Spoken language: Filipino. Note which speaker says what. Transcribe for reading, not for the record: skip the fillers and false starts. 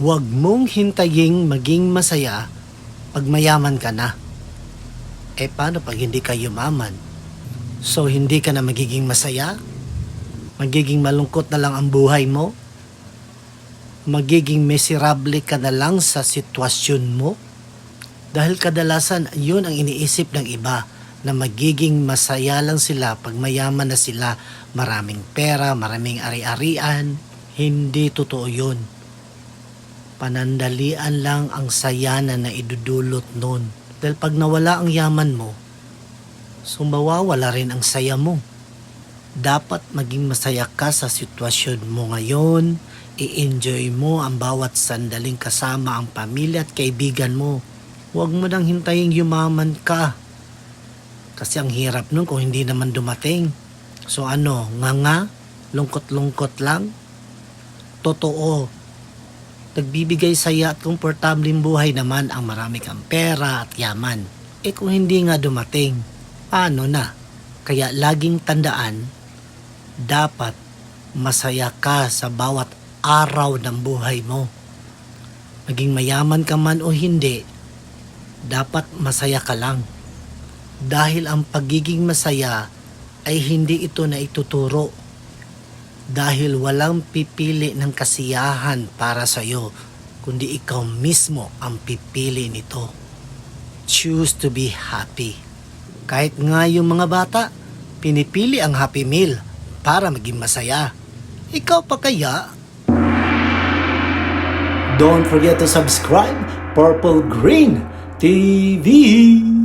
Speaker 1: Huwag mong hintaying maging masaya pag mayaman ka na. Paano pag hindi ka yumaman? So hindi ka na magiging masaya? Magiging malungkot na lang ang buhay mo? Magiging miserable ka na lang sa sitwasyon mo? Dahil kadalasan yun ang iniisip ng iba, na magiging masaya lang sila pag mayaman na sila, maraming pera, maraming ari-arian. Hindi totoo yun. Panandalian lang ang saya na naidudulot nun. Dahil pag nawala ang yaman mo, so mawawala rin ang saya mo. Dapat maging masaya ka sa sitwasyon mo ngayon. I-enjoy mo ang bawat sandaling kasama ang pamilya at kaibigan mo. Huwag mo nang hintayin yumaman ka. Kasi ang hirap nun kung hindi naman dumating. So nga, lungkot-lungkot lang? Totoo. Nagbibigay saya at komportableng buhay naman ang marami kang pera at yaman. Kung hindi nga dumating, paano na? Kaya laging tandaan, dapat masaya ka sa bawat araw ng buhay mo. Maging mayaman ka man o hindi, dapat masaya ka lang. Dahil ang pagiging masaya ay hindi ito na ituturo. Dahil walang pipili ng kasiyahan para sa iyo, kundi ikaw mismo ang pipili nito. Choose to be happy. Kahit nga yung mga bata, pinipili ang Happy Meal para maging masaya. Ikaw pa kaya? Don't forget to subscribe Purple Green TV.